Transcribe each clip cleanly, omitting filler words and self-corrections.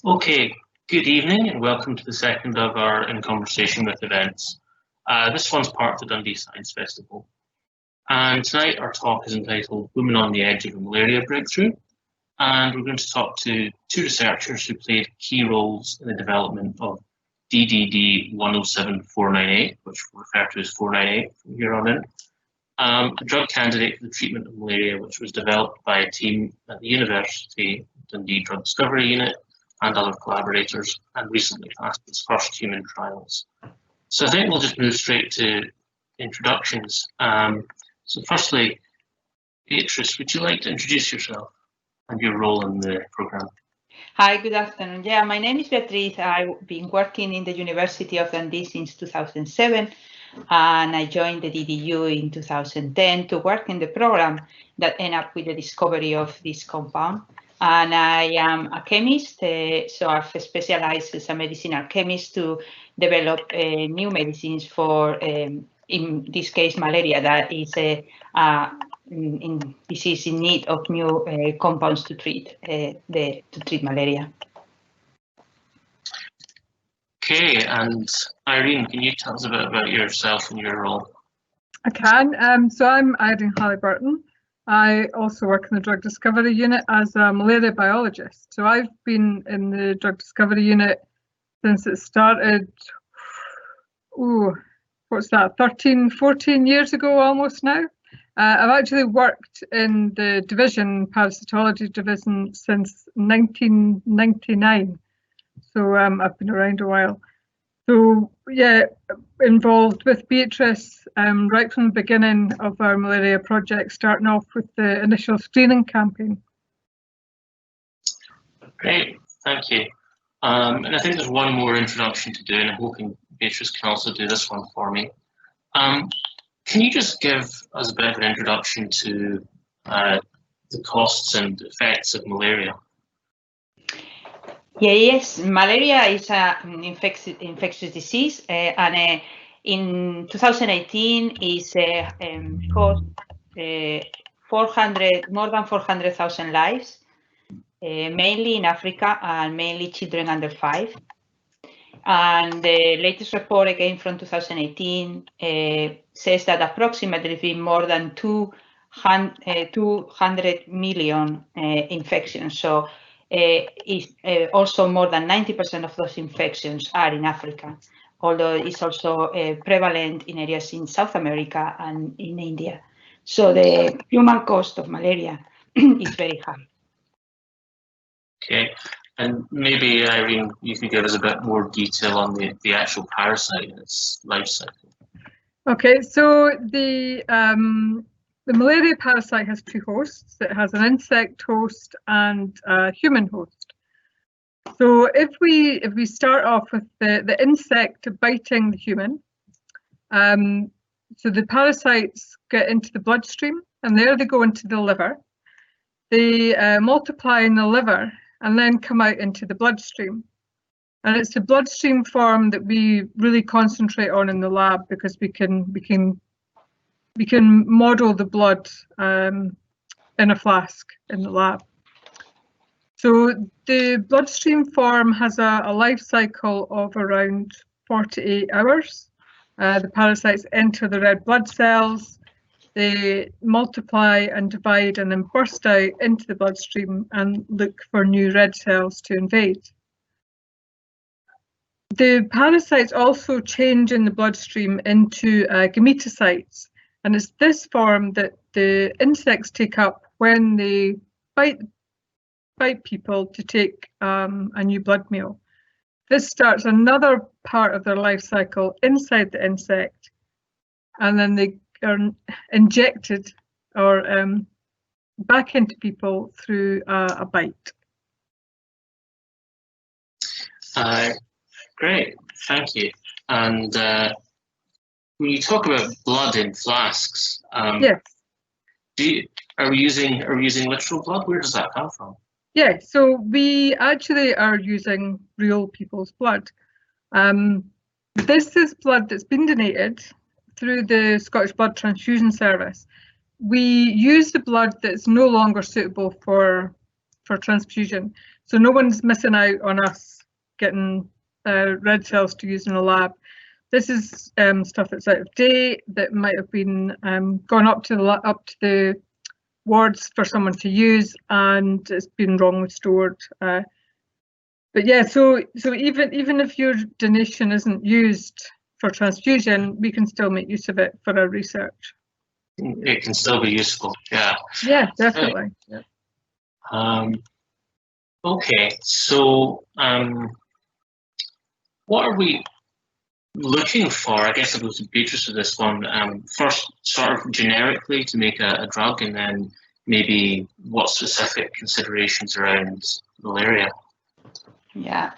Okay, good evening and welcome to the second of our In Conversation with events. This one's part of the Dundee Science Festival. And tonight our talk is entitled Women on the Edge of a Malaria Breakthrough. And we're going to talk to two researchers who played key roles in the development of DDD 107498, which we'll refer to as 498 from here on in. A drug candidate for the treatment of malaria, which was developed by a team at the University Dundee Drug Discovery Unit and other collaborators, and recently passed its first human trials. So I think we'll just move straight to introductions. So firstly, Beatriz, would you like to introduce yourself and your role in the program? Hi, good afternoon. Yeah, my name is Beatriz. I've been working in the University of Dundee since 2007, and I joined the DDU in 2010 to work in the program that ended up with the discovery of this compound. And I am a chemist, so I've specialized as a medicinal chemist to develop new medicines for, in this case, malaria, that is a disease in need of new compounds to treat malaria. Okay, and Irene, can you tell us a bit about yourself and your role? I can. So I'm Irene Hallyburton. I also work in the Drug Discovery Unit as a malaria biologist. So I've been in the Drug Discovery Unit since it started, 13, 14 years ago almost now. I've actually worked in the division, parasitology division, since 1999. So I've been around a while. So yeah, involved with Beatriz right from the beginning of our malaria project, starting off with the initial screening campaign. Great, thank you. And I think there's one more introduction to do, and I'm hoping Beatriz can also do this one for me. Can you just give us a bit of an introduction to the costs and effects of malaria? Yeah, yes, malaria is an infectious disease, and in 2018 is cost more than 400,000 lives, mainly in Africa and mainly children under 5. And the latest report, again from 2018, says that approximately more than 200 million infections. So also more than 90% of those infections are in Africa, although it's also prevalent in areas in South America and in India. So the human cost of malaria is very high. Okay, and maybe Irene, you could give us a bit more detail on the actual parasite and its life cycle. Okay, so the malaria parasite has two hosts. It has an insect host and a human host. So if we start off with the insect biting the human, so the parasites get into the bloodstream, and there they go into the liver. They multiply in the liver and then come out into the bloodstream. And it's the bloodstream form that we really concentrate on in the lab, because we can model the blood in a flask in the lab. So the bloodstream form has a life cycle of around 48 hours. The parasites enter the red blood cells, they multiply and divide and then burst out into the bloodstream and look for new red cells to invade. The parasites also change in the bloodstream into gametocytes. And it's this form that the insects take up when they bite people to take a new blood meal. This starts another part of their life cycle inside the insect, and then they are injected or back into people through a bite. Great, thank you. And when you talk about blood in flasks, yes. Are we using literal blood? Where does that come from? Yeah, so we actually are using real people's blood. This is blood that's been donated through the Scottish Blood Transfusion Service. We use the blood that's no longer suitable for transfusion. So no one's missing out on us getting red cells to use in a lab. This is stuff that's out of date, that might have been gone up to the wards for someone to use, and it's been wrongly stored. But yeah, so even if your donation isn't used for transfusion, we can still make use of it for our research. It can still be useful, yeah. Yeah, definitely. Yeah. Okay, so what are we looking for? I guess I'll go to Beatriz for this one. First, sort of generically to make a drug, and then maybe what specific considerations around malaria. Yeah,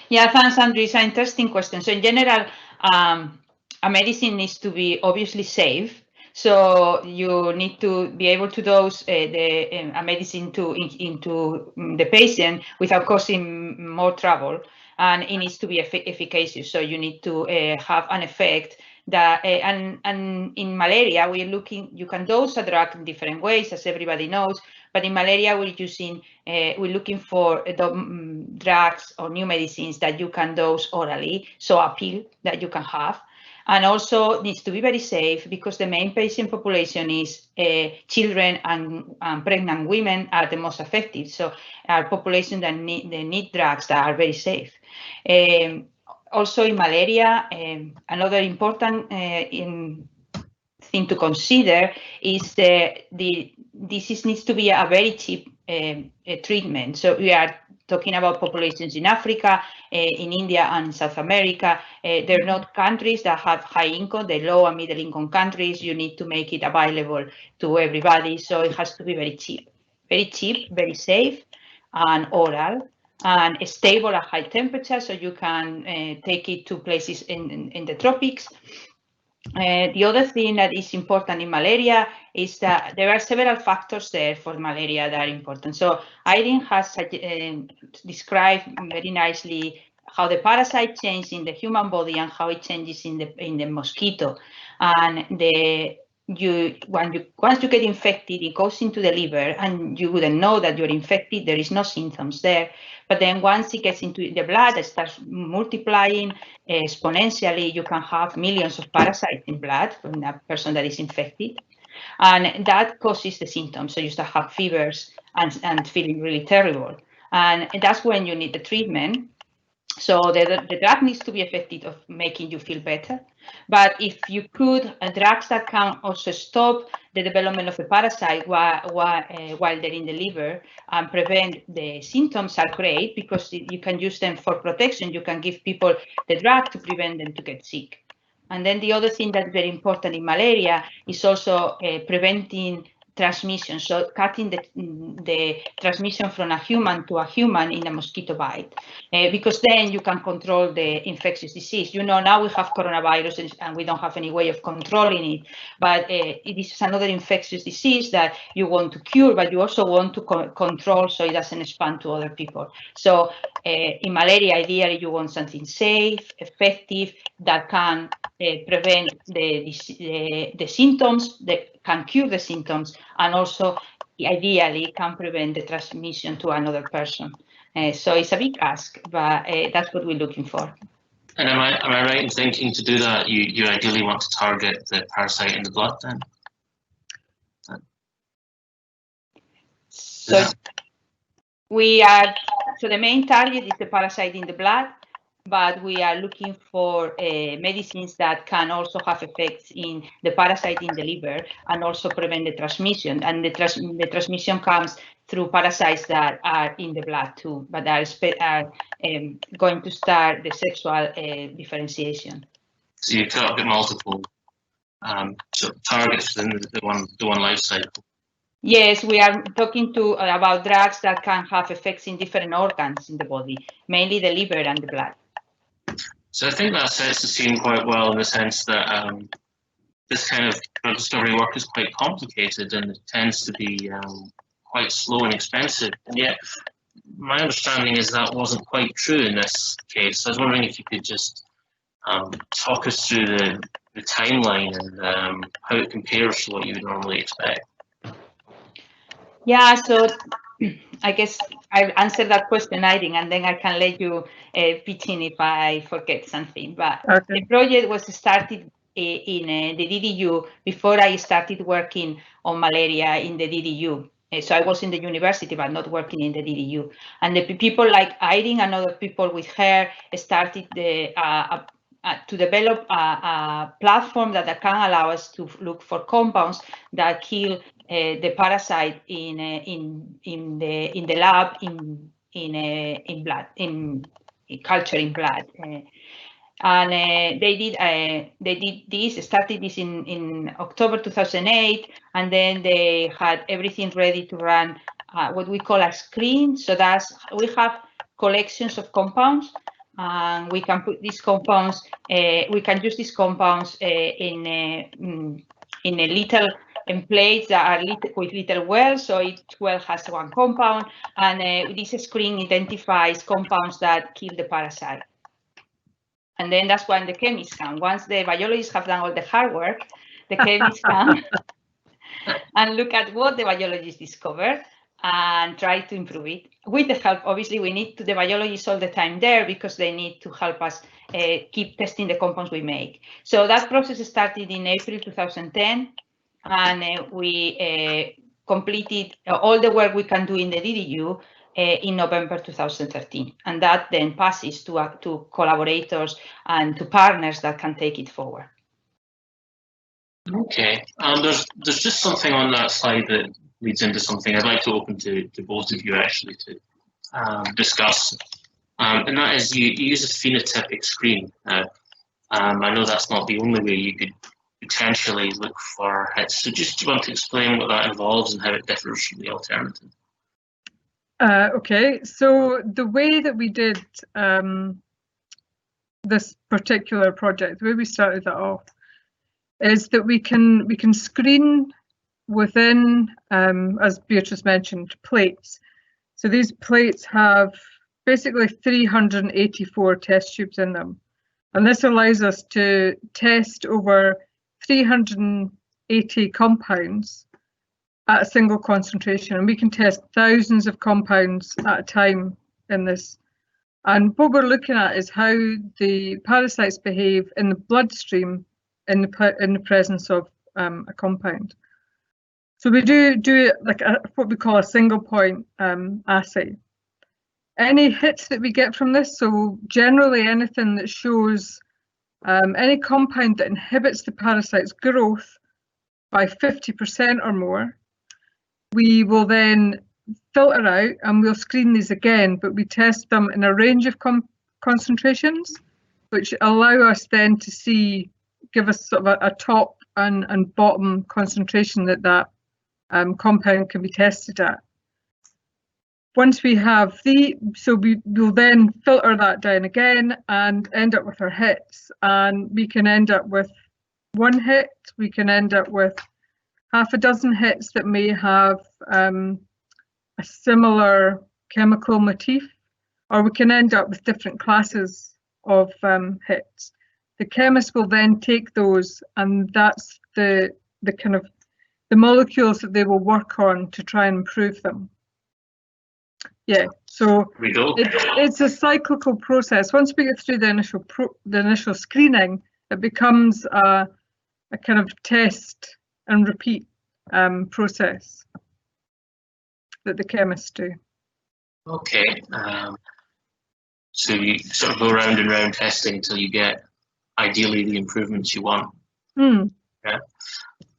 yeah. Thanks, Andrew. It's an interesting question. So in general, a medicine needs to be obviously safe. So you need to be able to dose a medicine into the patient without causing more trouble, and it needs to be efficacious. So you need to have an effect that, and in malaria, we're looking. You can dose a drug in different ways, as everybody knows. But in malaria, we're looking for drugs or new medicines that you can dose orally, so a pill that you can have. And also needs to be very safe, because the main patient population is children and pregnant women are the most affected. So our population that need drugs that are very safe. Also in malaria, another important thing to consider is the disease needs to be a very cheap treatment. So we are talking about populations in Africa, in India and South America. They're not countries that have high income, they're low and middle income countries. You need to make it available to everybody. So it has to be very cheap, very safe, and oral, and stable at high temperature, so you can take it to places in the tropics. The other thing that is important in malaria is that there are several factors there for malaria that are important. So Irene has described very nicely how the parasite changes in the human body and how it changes in the mosquito. And once you get infected, it goes into the liver, and you wouldn't know that you're infected. There is no symptoms there. But then once it gets into the blood, it starts multiplying exponentially. You can have millions of parasites in blood from a person that is infected. And that causes the symptoms. So you start have fevers and feeling really terrible. And that's when you need the treatment. So the drug needs to be effective of making you feel better. But if you could, drugs that can also stop the development of the parasite while they're in the liver and prevent the symptoms are great, because you can use them for protection. You can give people the drug to prevent them to get sick. And then the other thing that's very important in malaria is also preventing transmission, so cutting the transmission from a human to a human in a mosquito bite, because then you can control the infectious disease. You know, now we have coronavirus and we don't have any way of controlling it, but it is another infectious disease that you want to cure, but you also want to control so it doesn't expand to other people. So in malaria, ideally, you want something safe, effective, that can prevent the symptoms, that can cure the symptoms, and also ideally can prevent the transmission to another person. So it's a big ask, but that's what we're looking for. And am I right in thinking to do that, you ideally want to target the parasite in the blood then? So so the main target is the parasite in the blood, but we are looking for medicines that can also have effects in the parasite in the liver and also prevent the transmission. And the transmission comes through parasites that are in the blood too, but are going to start the sexual differentiation. So you target multiple targets within the one life cycle. Yes, we are talking about drugs that can have effects in different organs in the body, mainly the liver and the blood. So I think that sets the scene quite well in the sense that this kind of drug discovery work is quite complicated and it tends to be quite slow and expensive. And yet, my understanding is that wasn't quite true in this case. So I was wondering if you could just talk us through the timeline and how it compares to what you would normally expect. Yeah, so I guess I'll answer that question, Irene, and then I can let you pitch in if I forget something. But Okay. the project was started in the DDU before I started working on malaria in the DDU. So I was in the university, but not working in the DDU. And the people like Irene and other people with her started to develop a platform that can allow us to look for compounds that kill the parasite in the lab in blood, in culture in blood. And they did this, started this in October 2008, and then they had everything ready to run what we call a screen. So we have collections of compounds, and we can put these compounds, we can use these compounds in plates that are with little wells. So each well has one compound, and this screen identifies compounds that kill the parasite. And then that's when the chemists come. Once the biologists have done all the hard work, the chemists come and look at what the biologists discovered and try to improve it. With the help, obviously, we need the biologists all the time there because they need to help us keep testing the compounds we make. So that process started in April 2010, and we completed all the work we can do in the DDU in November 2013, and that then passes to collaborators and to partners that can take it forward. Okay, there's just something on that slide that leads into something I'd like to open to both of you actually to discuss, and that is you use a phenotypic screen. I know that's not the only way you could potentially look for hits, so just do you want to explain what that involves and how it differs from the alternative? Okay, so the way that we did this particular project, the way we started that off, is that we can screen within, as Beatriz mentioned, plates. So these plates have basically 384 test tubes in them, and this allows us to test over 380 compounds at a single concentration, and we can test thousands of compounds at a time in this. And what we're looking at is how the parasites behave in the bloodstream in the presence of a compound. So we do it like what we call a single point assay. Any hits that we get from this, so generally anything that shows any compound that inhibits the parasite's growth by 50% or more, we will then filter out and we'll screen these again, but we test them in a range of concentrations, which allow us then to give us sort of a top and bottom concentration that compound can be tested at. Once we have we will then filter that down again and end up with our hits, and we can end up with one hit, we can end up with half a dozen hits that may have a similar chemical motif, or we can end up with different classes of hits. The chemist will then take those, and that's the kind of the molecules that they will work on to try and improve them. Yeah, so it's a cyclical process. Once we get through the initial screening, it becomes a kind of test and repeat process that the chemists do. Okay, so you sort of go round and round testing until you get ideally the improvements you want. Yeah.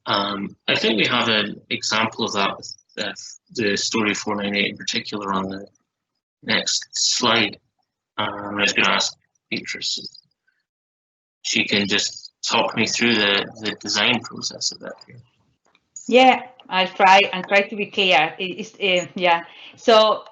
I think we have an example of that with the story 498 in particular on the next slide. I was going to ask Beatriz if she can just talk me through the design process of that here. Yeah, I'll try to be clear. Yeah. So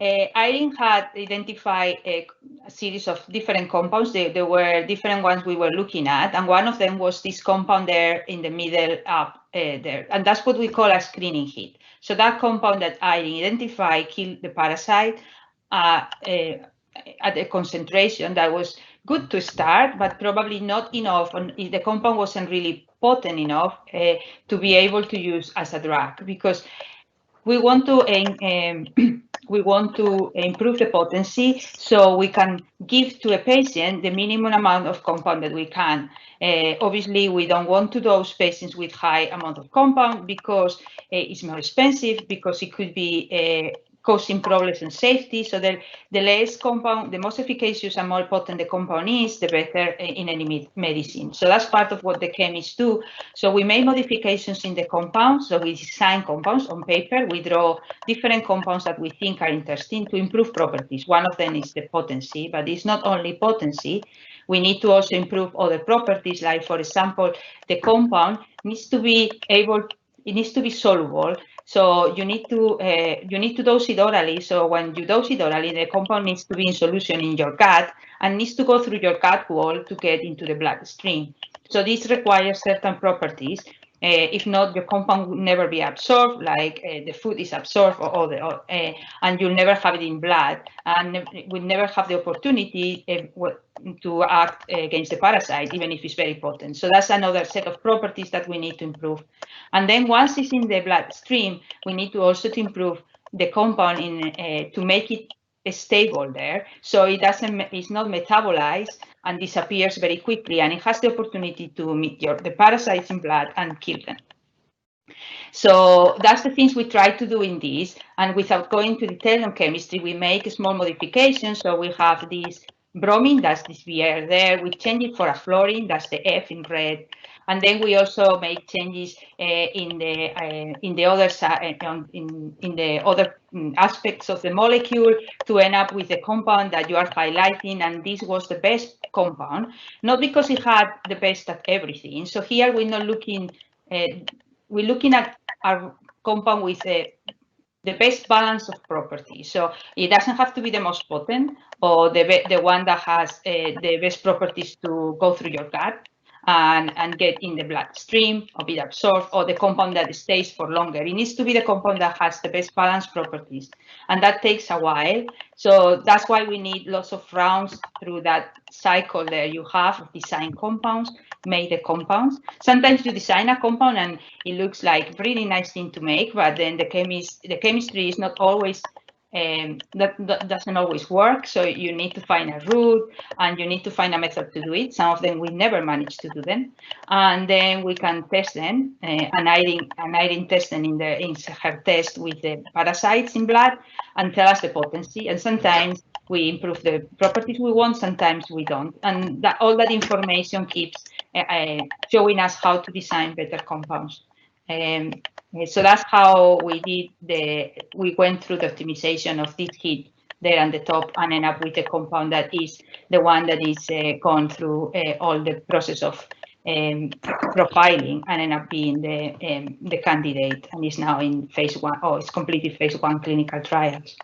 Irene had identified a series of different compounds. There were different ones we were looking at, and one of them was this compound there in the middle up there, and that's what we call a screening hit. So that compound that Irene identified killed the parasite at a concentration that was good to start, but probably not enough, and the compound wasn't really potent enough to be able to use as a drug, because we want to we want to improve the potency so we can give to a patient the minimum amount of compound that we can. Obviously, we don't want to dose patients with high amount of compound because it's more expensive, because it could be causing problems in safety. So the less compound, the most efficacious and more potent the compound is, the better in any medicine. So that's part of what the chemists do. So we make modifications in the compounds. So we design compounds on paper. We draw different compounds that we think are interesting to improve properties. One of them is the potency, but it's not only potency. We need to also improve other properties, like, for example, the compound needs to be it needs to be soluble. So you need to dose it orally. So when you dose it orally, the compound needs to be in solution in your gut and needs to go through your gut wall to get into the bloodstream. So this requires certain properties. If not, your compound will never be absorbed, like the food is absorbed, and you'll never have it in blood, and will never have the opportunity to act against the parasite, even if it's very potent. So that's another set of properties that we need to improve. And then once it's in the bloodstream, we need to also improve the compound to make it stable there, so it's not metabolized and disappears very quickly, and it has the opportunity to meet the parasites in blood and kill them. So that's the things we try to do in this, and without going to detail on chemistry, we make small modifications. So we have this bromine, that's this Br there, we change it for a fluorine, that's the F in red. And then we also make changes in the other side, in the other aspects of the molecule to end up with the compound that you are highlighting. And this was the best compound, not because it had the best at everything. So here we're not looking, we're looking at our compound with the best balance of properties. So it doesn't have to be the most potent or the one that has the best properties to go through your gut and get in the bloodstream or be absorbed, or the compound that stays for longer. It needs to be the compound that has the best balanced properties, and that takes a while. So that's why we need lots of rounds through that cycle there. You have design compounds, make the compounds. Sometimes you design a compound and it looks like a really nice thing to make, but then the chemistry is not always that doesn't always work. So you need to find a route and you need to find a method to do it. Some of them we never manage to do them, and then we can test them. And Irene tested in her test with the parasites in blood and tell us the potency. And sometimes we improve the properties we want, sometimes we don't. And all that information keeps showing us how to design better compounds. So that's how we went through the optimization of this hit there on the top and end up with a compound that is the one that is gone through all the process of profiling and end up being the candidate, and is now in phase 1. Oh, it's completed phase 1 clinical trials.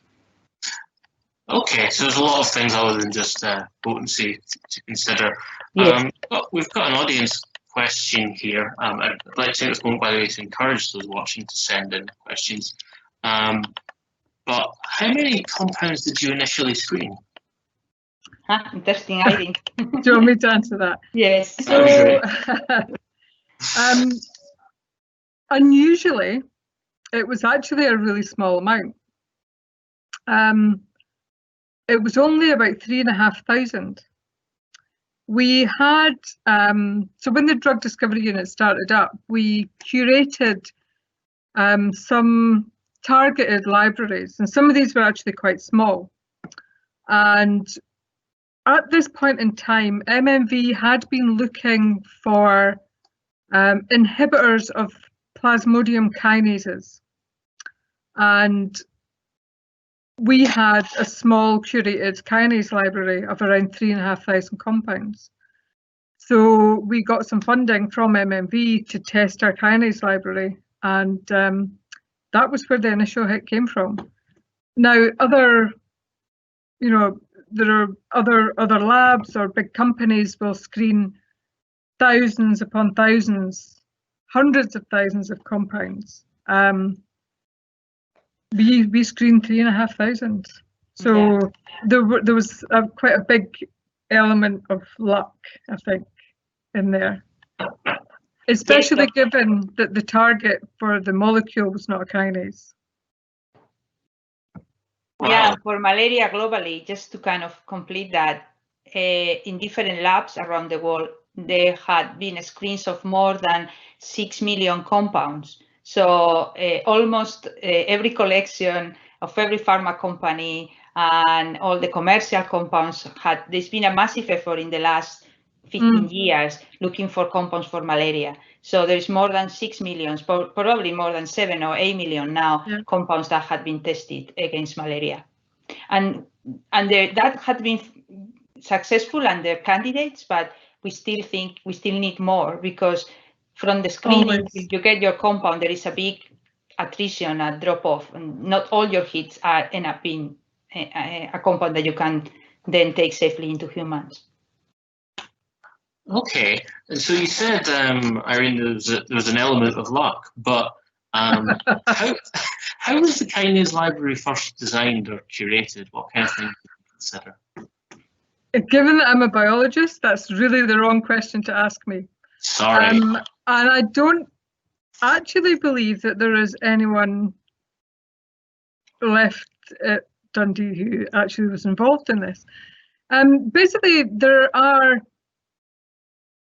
Okay, so there's a lot of things other than just potency to consider. Yes. We've got an audience question here. I'd like to take this moment, by the way, to encourage those watching to send in questions. But how many compounds did you initially screen? Interesting, Irene. Do you want me to answer that? Yes. So, unusually, it was actually a really small amount. It was only about 3,500. We had, so when the drug discovery unit started up, we curated some targeted libraries, and some of these were actually quite small. And at this point in time, MMV had been looking for inhibitors of plasmodium kinases. And we had a small curated kinase library of around 3,500 compounds. So we got some funding from MMV to test our kinase library, and that was where the initial hit came from. Now, there are other labs or big companies will screen thousands upon thousands, hundreds of thousands of compounds. We screened 3,500. So yeah. There was quite a big element of luck, I think, in there. Especially given that the target for the molecule was not a kinase. Wow. Yeah, for malaria globally, just to kind of complete that, in different labs around the world, there had been screens of more than 6 million compounds. So almost every collection of every pharma company and all the commercial compounds there's been a massive effort in the last 15 years looking for compounds for malaria. So there's more than 6 million, probably more than 7 or 8 million now compounds that had been tested against malaria. And that had been successful under candidates, but we still think we still need more, because from the screening, if you get your compound, there is a big attrition, a drop off, and not all your hits end up being a compound that you can then take safely into humans. Okay, and so you said, Irene, there was an element of luck, but how was the kinase library first designed or curated? What kind of things did you consider? Given that I'm a biologist, that's really the wrong question to ask me. Sorry. And I don't actually believe that there is anyone left at Dundee who actually was involved in this. Basically, there are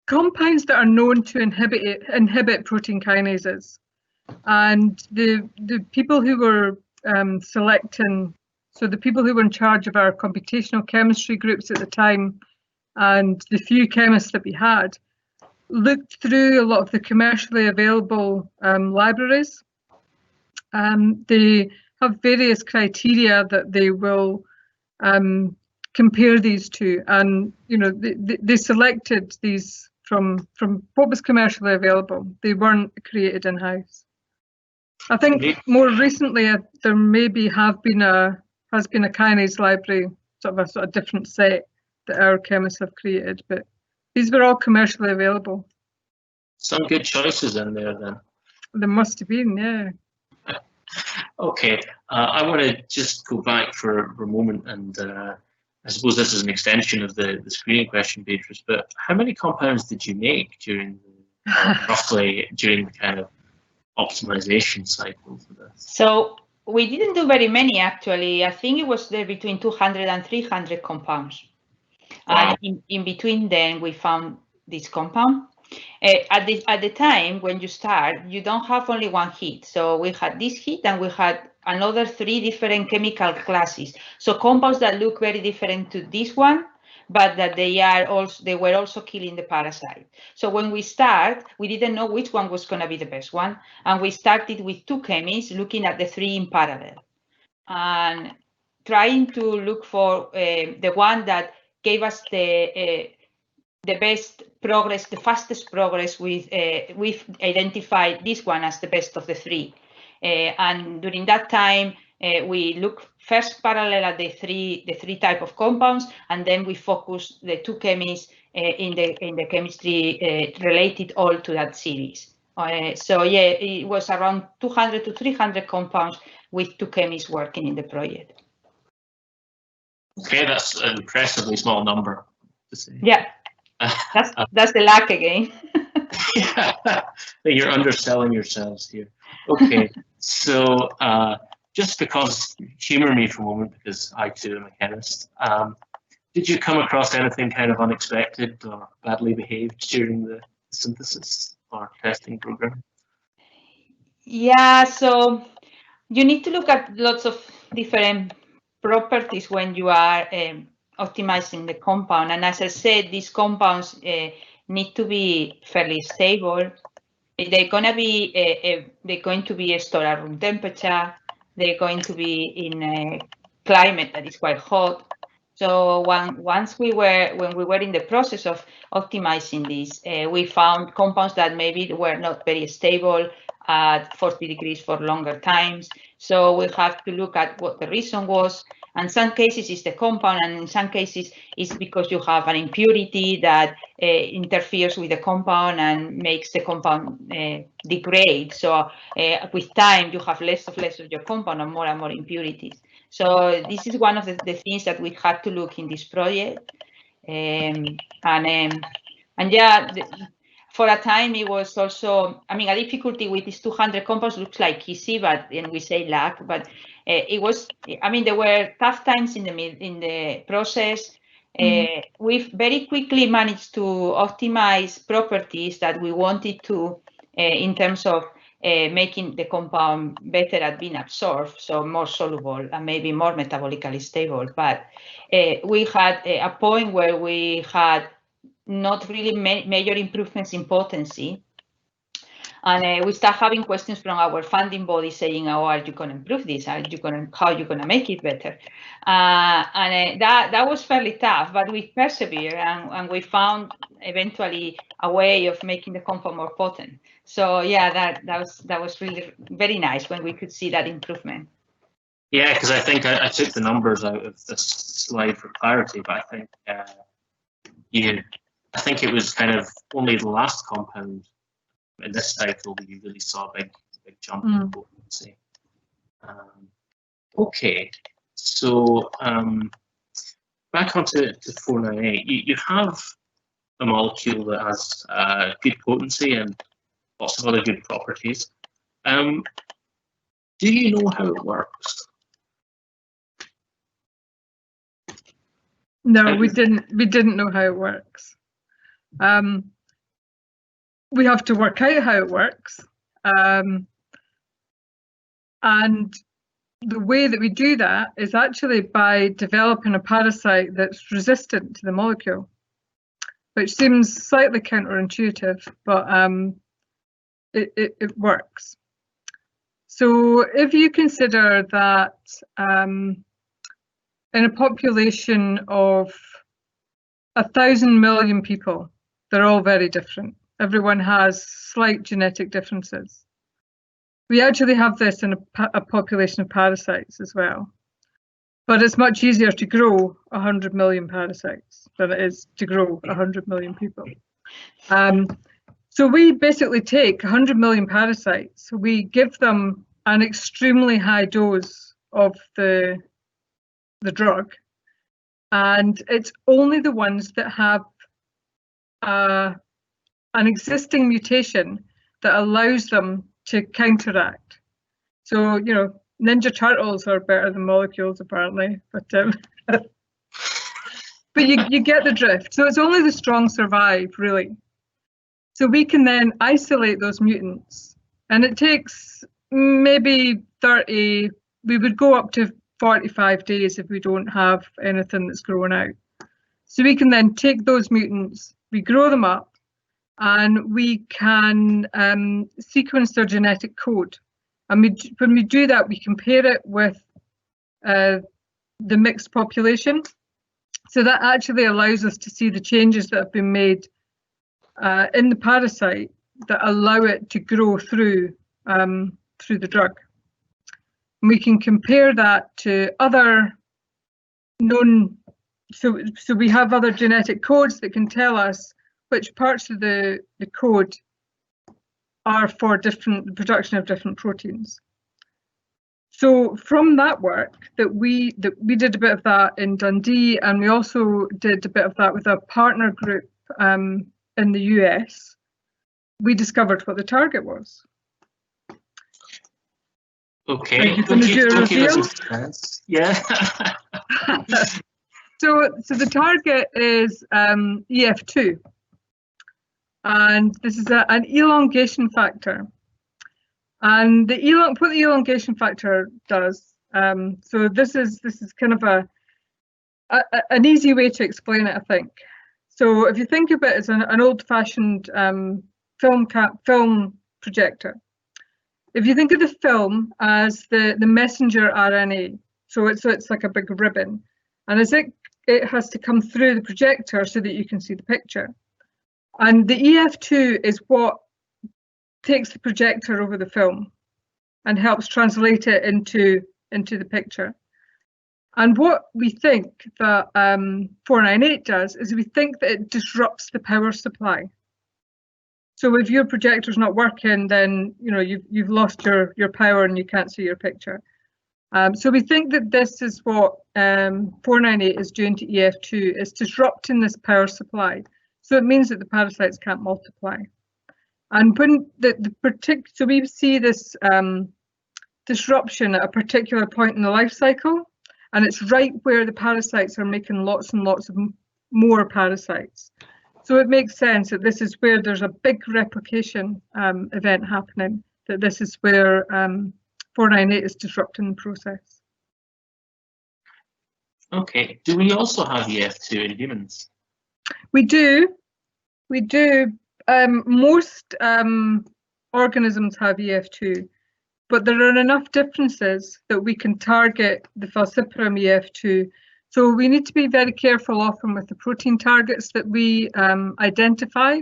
compounds that are known to inhibit protein kinases, and the people who were selecting, so the people who were in charge of our computational chemistry groups at the time, and the few chemists that we had, looked through a lot of the commercially available libraries. They have various criteria that they will compare these to, and they selected these from what was commercially available. They weren't created in-house. I think more recently there maybe has been a kinase library, sort of a different set that our chemists have created, but these were all commercially available. Some good choices in there then. There must have been, yeah. Okay, I want to just go back for a moment, and I suppose this is an extension of the screening question, Beatriz, but how many compounds did you make roughly during the kind of optimization cycle for this? So we didn't do very many, actually. I think it was there between 200 and 300 compounds. Wow. And in between then we found this compound. At the time when you start, you don't have only one hit. So we had this hit and we had another 3 different chemical classes. So compounds that look very different to this one, but that they were also killing the parasite. So when we start, we didn't know which one was going to be the best one. And we started with 2 chemists looking at the 3 in parallel and trying to look for the one that gave us the best progress, the fastest progress. We've identified this one as the best of the 3. And during that time, we look first parallel at the three type of compounds, and then we focus the 2 chemists in the chemistry related all to that series. So yeah, it was around 200 to 300 compounds with 2 chemists working in the project. Okay, that's an impressively small number to say. Yeah, that's the luck again. Yeah, you're underselling yourselves here. Okay, so just because, humor me for a moment, because I too am a chemist, did you come across anything kind of unexpected or badly behaved during the synthesis or testing program? Yeah, so you need to look at lots of different properties when you are optimizing the compound. And as I said, these compounds need to be fairly stable. They're going to be stored at room temperature. They're going to be in a climate that is quite hot. So when we were in the process of optimizing this, we found compounds that maybe were not very stable at 40 degrees for longer times. So we have to look at what the reason was. And in some cases it's the compound, and in some cases it's because you have an impurity that interferes with the compound and makes the compound degrade. So with time you have less of your compound and more impurities. So this is one of the things that we had to look in this project. Yeah, for a time, it was also, I mean, a difficulty with these 200 compounds looks like easy, but then we say luck. But it was, I mean, there were tough times in the process. We've very quickly managed to optimize properties that we wanted to, in terms of making the compound better at being absorbed, so more soluble and maybe more metabolically stable. But we had a point where we had not really major improvements in potency. And we start having questions from our funding body saying, "Oh, are you going to improve this? How are you going to make it better?" That was fairly tough, but we persevered and we found eventually a way of making the compound more potent. So yeah, that was really very nice when we could see that improvement. Yeah, because I think I took the numbers out of this slide for clarity, but I think I think it was kind of only the last compound in this cycle that you really saw a big jump in potency. Okay, so back onto 498. You have a molecule that has good potency and lots of other good properties. Do you know how it works? No, we didn't know how it works. We have to work out how it works. And the way that we do that is actually by developing a parasite that's resistant to the molecule, which seems slightly counterintuitive, but it works. So if you consider that in a population of 1,000 million people, they're all very different. Everyone has slight genetic differences. We actually have this in a population of parasites as well. But it's much easier to grow 100 million parasites than it is to grow 100 million people. So we basically take 100 million parasites, we give them an extremely high dose of the drug, and it's only the ones that have an existing mutation that allows them to counteract. So, you know, Ninja Turtles are better than molecules apparently, but you get the drift. So it's only the strong survive, really. So we can then isolate those mutants, and it takes maybe 30, we would go up to 45 days if we don't have anything that's growing out. So we can then take those mutants, we grow them up, and we can sequence their genetic code. And when we do that, we compare it with the mixed population. So that actually allows us to see the changes that have been made in the parasite that allow it to grow through the drug. And we can compare that to other known, so we have other genetic codes that can tell us which parts of the code are for the production of different proteins. So from that work that we did a bit of that in Dundee, and we also did a bit of that with a partner group in the US, we discovered what the target was. Okay. Are you going to do a reveal? Yeah. So the target is EF2. And this is an elongation factor. And what the elongation factor does, so this is kind of an easy way to explain it, I think. So if you think of it as an old-fashioned film projector, if you think of the film as the messenger RNA, so it's like a big ribbon, and as it has to come through the projector so that you can see the picture. And the EF2 is what takes the projector over the film and helps translate it into the picture. And what we think that 498 does is we think that it disrupts the power supply. So if your projector's not working, then you've lost your power and you can't see your picture. So we think that this is what 498 is doing to EF2, is disrupting this power supply. So it means that the parasites can't multiply. And when so we see this disruption at a particular point in the life cycle, and it's right where the parasites are making lots and lots of more parasites. So it makes sense that this is where there's a big replication event happening, that this is where 498 is disrupting the process. Okay, do we also have EF2 in humans? We do. Most organisms have EF2, but there are enough differences that we can target the falciparum EF2. So we need to be very careful often with the protein targets that we identify,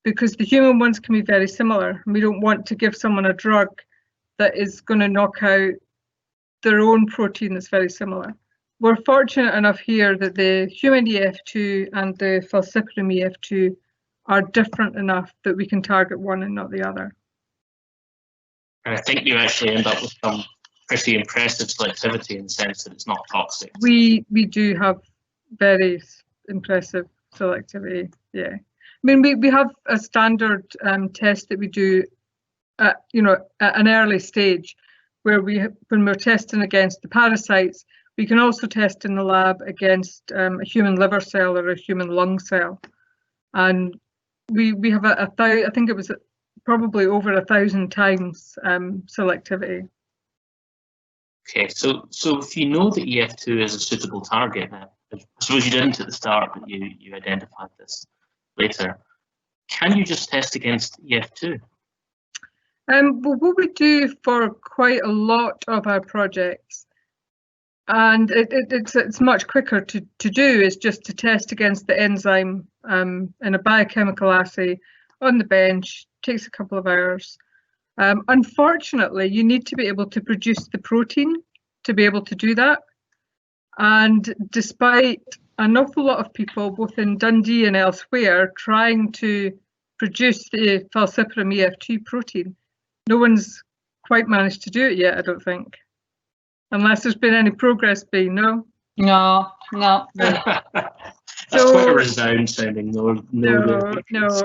because the human ones can be very similar. We don't want to give someone a drug that is going to knock out their own protein that's very similar. We're fortunate enough here that the human EF2 and the falciparum EF2 are different enough that we can target one and not the other. And I think you actually end up with some pretty impressive selectivity in the sense that it's not toxic. We do have very impressive selectivity, yeah. I mean, we have a standard test that we do at, at an early stage, where when we're testing against the parasites, we can also test in the lab against a human liver cell or a human lung cell. And we have I think it was probably over 1,000 times selectivity. Okay, so if you know that EF2 is a suitable target, I suppose you didn't at the start, but you identified this later. Can you just test against EF2? Well, what we do for quite a lot of our projects, and it's much quicker to do, is just to test against the enzyme in a biochemical assay on the bench. Takes a couple of hours. Unfortunately, you need to be able to produce the protein to be able to do that. And despite an awful lot of people, both in Dundee and elsewhere, trying to produce the falciparum EF2 protein, no one's quite managed to do it yet, I don't think. Unless there's been any progress being, no? No. That's quite a resound sounding no.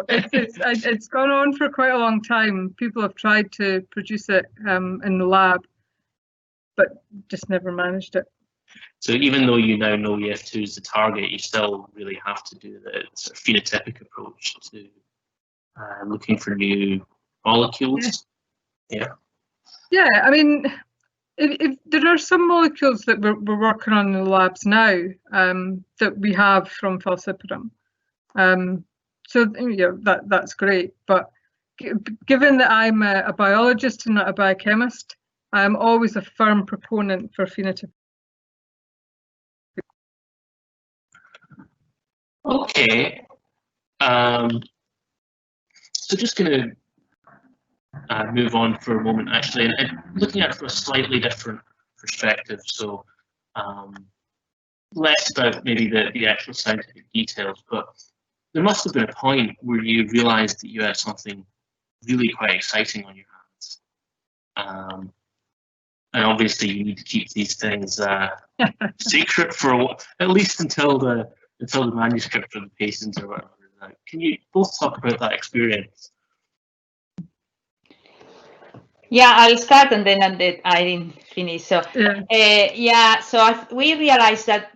It's gone on for quite a long time. People have tried to produce it in the lab, but just never managed it. So even though you now know EF2 is the target, you still really have to do the sort of phenotypic approach to looking for new molecules. Yeah. I mean, if there are some molecules that we're working on in the labs now that we have from falciparum, so that's great. But given that I'm a biologist and not a biochemist, I'm always a firm proponent for phenotypic. Okay. So just going to move on for a moment, actually, and looking at it from a slightly different perspective. So less about maybe the actual scientific details, but there must have been a point where you realised that you had something really quite exciting on your hands. And obviously, you need to keep these things secret for at least until the manuscript for the patient or whatever. Can you both talk about that experience? Yeah, I'll start and then I'll let Irene finish. So we realized that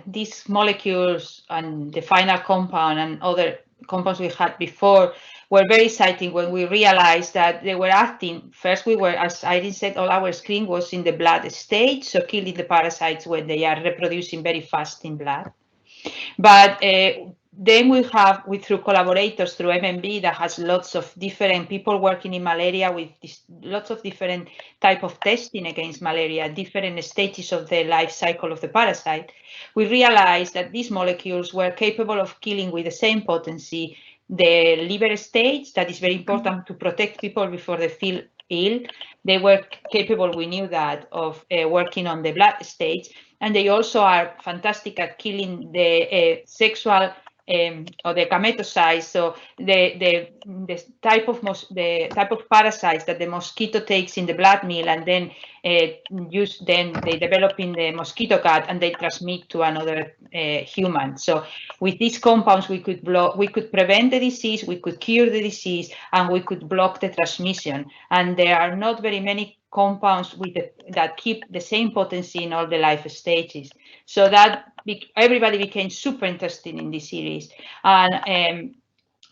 these molecules and the final compound and other compounds we had before were very exciting when we realized that they were acting. First, we were, as Irene said, all our screen was in the blood stage, so killing the parasites when they are reproducing very fast in blood. But then we through collaborators through MMB that has lots of different people working in malaria with lots of different type of testing against malaria, different stages of the life cycle of the parasite. We realized that these molecules were capable of killing with the same potency the liver stage, that is very important to protect people before they feel ill. They were capable, we knew that, of working on the blood stage, and they also are fantastic at killing the sexual or the gametocytes, so the type of parasites that the mosquito takes in the blood meal and then they develop in the mosquito gut and they transmit to another human. So with these compounds, we could prevent the disease, we could cure the disease, and we could block the transmission. And there are not very many compounds that keep the same potency in all the life stages. So that everybody became super interested in this series. And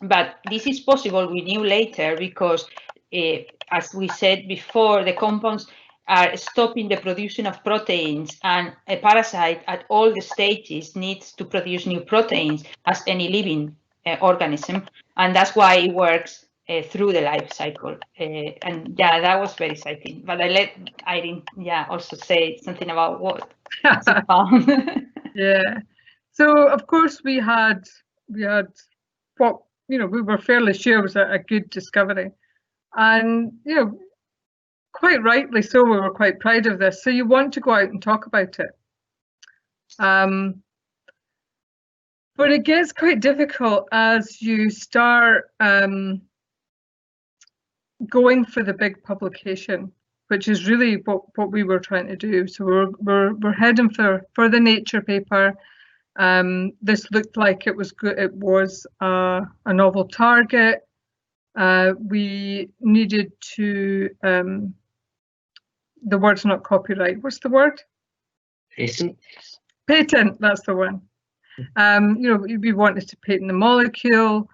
but this is possible, we knew later, because as we said before, the compounds are stopping the production of proteins, and a parasite at all the stages needs to produce new proteins as any living organism, and that's why it works through the life cycle. And yeah, that was very exciting. But I let Irene, also say something about what she found. Yeah. So of course we had what we were fairly sure was a good discovery, and quite rightly so, we were quite proud of this. So you want to go out and talk about it. But it gets quite difficult as you start going for the big publication, which is really what we were trying to do. So we're heading for the Nature paper. This looked like it was good. It was a novel target. We needed to. The word's not copyright. What's the word? Patent. Patent. That's the one. We wanted to patent the molecule.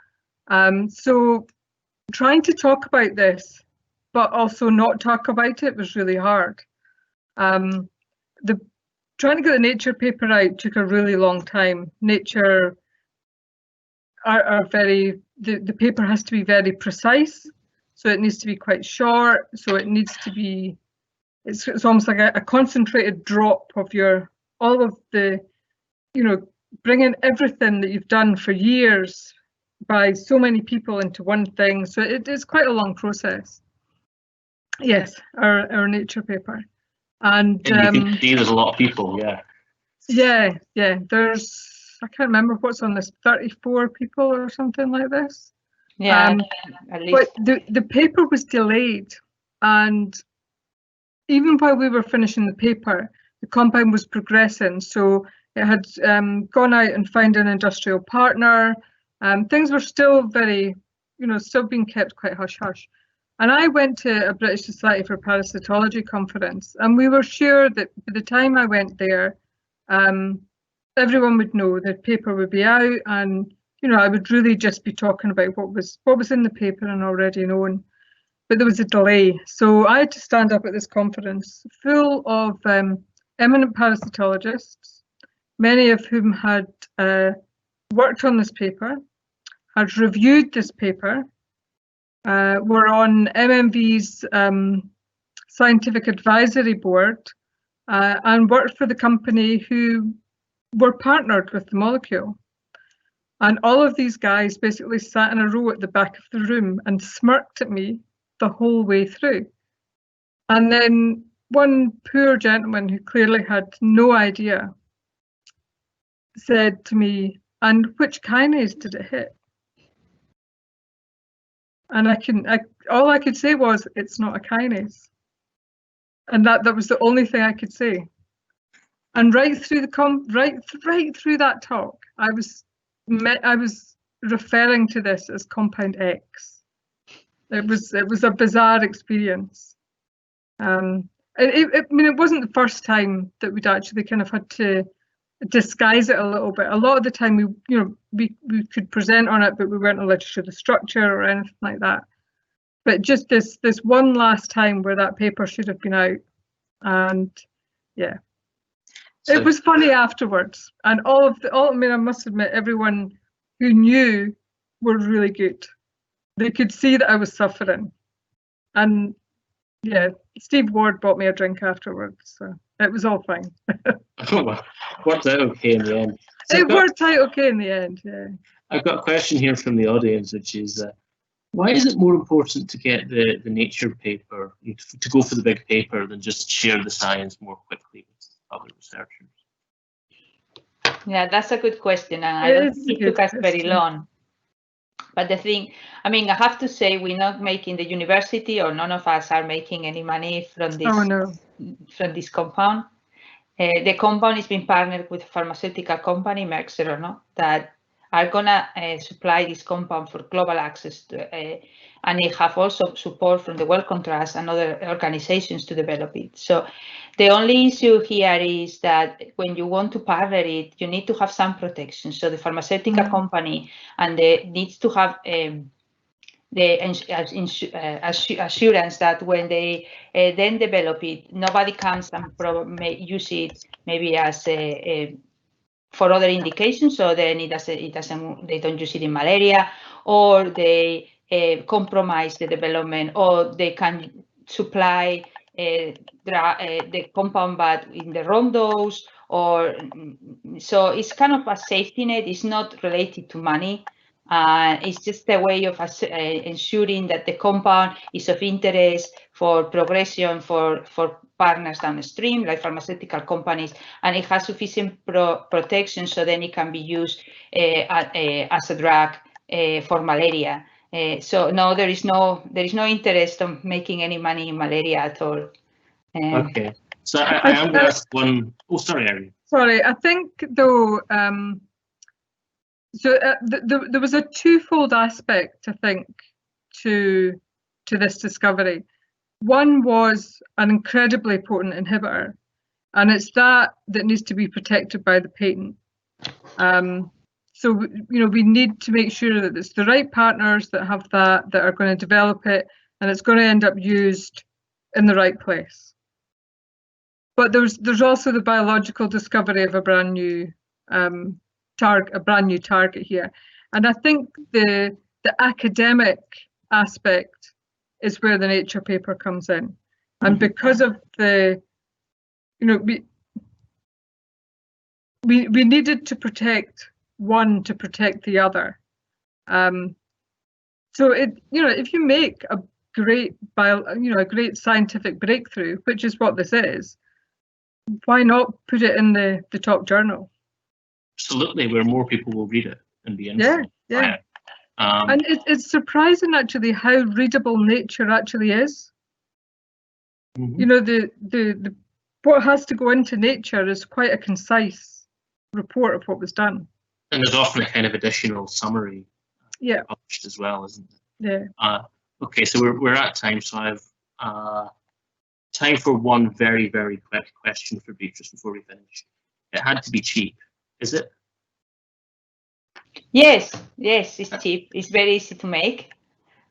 So trying to talk about this, but also not talk about it, was really hard. Trying to get the Nature paper out took a really long time. Nature are very, the paper has to be very precise, so it needs to be quite short, so it needs to be, it's almost like a concentrated drop of all of the, bringing everything that you've done for years by so many people into one thing. So it is quite a long process. Yes, our Nature paper. And you can see there's a lot of people, Yeah, there's, I can't remember what's on this, 34 people or something like this. Yeah, at least. But the paper was delayed, and even while we were finishing the paper, the compound was progressing. So it had gone out and found an industrial partner. Things were still very, still being kept quite hush-hush. And I went to a British Society for Parasitology conference, and we were sure that by the time I went there, everyone would know the paper would be out, and I would really just be talking about what was in the paper and already known. But there was a delay, so I had to stand up at this conference full of eminent parasitologists, many of whom had worked on this paper, had reviewed this paper, were on MMV's scientific advisory board, and worked for the company who were partnered with the molecule. And all of these guys basically sat in a row at the back of the room and smirked at me the whole way through. And then one poor gentleman who clearly had no idea said to me, "And which kinase did it hit?" And all I could say was, "It's not a kinase." And that was the only thing I could say. And right through right through that talk, I was referring to this as compound X. It was a bizarre experience. It wasn't the first time that we'd actually kind of had to disguise it a little bit. A lot of the time we could present on it, but we weren't allowed to show the structure or anything like that. But just this one last time where that paper should have been out, and yeah, so it was funny afterwards. And I must admit, everyone who knew were really good. They could see that I was suffering, and yeah, Steve Ward bought me a drink afterwards, so it was all fine. Worked out okay in the end. So it worked out okay in the end, yeah. I've got a question here from the audience, which is, why is it more important to get the Nature paper, to go for the big paper, than just share the science more quickly with other researchers? Yeah, that's a good question, and I don't think it took us very long. But the thing, I mean, I have to say, we're not making the university, or none of us are making any money from this. Oh, no. From this compound. The compound is being partnered with a pharmaceutical company, Merck or no, that are gonna supply this compound for global access to, and they have also support from the Wellcome Trust and other organizations to develop it. So the only issue here is that when you want to partner it, you need to have some protection. So the pharmaceutical company and needs to have the assurance that when they then develop it, nobody comes and may use it maybe as for other indications. So then they don't use it in malaria, or they compromise the development, or they can supply the compound but in the wrong dose, or so it's kind of a safety net. It's not related to money. It's just a way of ensuring that the compound is of interest for progression for partners downstream, like pharmaceutical companies, and it has sufficient protection so then it can be used as a drug for malaria. So no, there is no interest in making any money in malaria at all. Okay, so I am going to ask one. Oh, sorry, Irene. Sorry, I think though. So there was a twofold aspect, I think, to this discovery. One was an incredibly potent inhibitor, and it's that needs to be protected by the patent. So we need to make sure that it's the right partners that have that are going to develop it, and it's going to end up used in the right place. But there's also the biological discovery of a brand new target here, and I think the academic aspect is where the Nature paper comes in, and because of the we needed to protect one to protect the other. So if you make a great a great scientific breakthrough, which is what this is, why not put it in the top journal? Absolutely, where more people will read it and be interested. Yeah. And it's surprising actually how readable Nature actually is. The what has to go into Nature is quite a concise report of what was done. And there's often a kind of additional summary published as well, isn't there? Yeah. Okay, so we're at time, so I've time for one very, very quick question for Beatriz before we finish. It had to be cheap. Is it? Yes, it's cheap. It's very easy to make,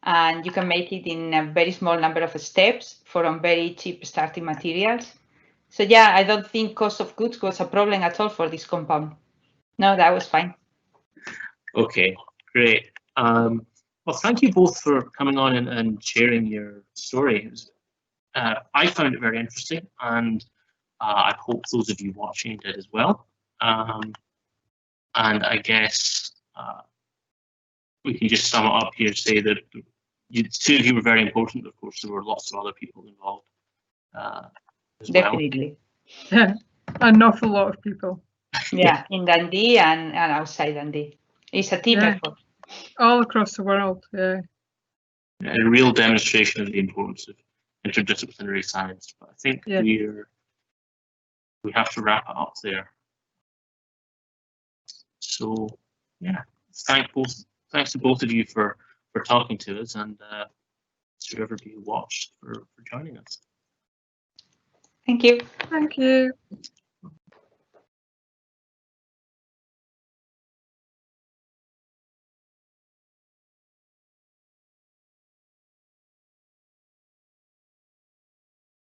and you can make it in a very small number of steps from very cheap starting materials. So yeah, I don't think cost of goods was a problem at all for this compound. No, that was fine. Okay, great. Well, thank you both for coming on and sharing your story. I found it very interesting, and I hope those of you watching did as well. And I guess we can just sum it up here, say that two of you were very important. Of course, there were lots of other people involved as Definitely. Well. An awful lot of people. Yeah, in Dundee and outside Dundee. It's a team effort. All across the world, yeah. A real demonstration of the importance of interdisciplinary science. But I think we have to wrap it up there. So yeah, thanks to both of you for talking to us, and to everybody who watched for joining us. Thank you. Thank you.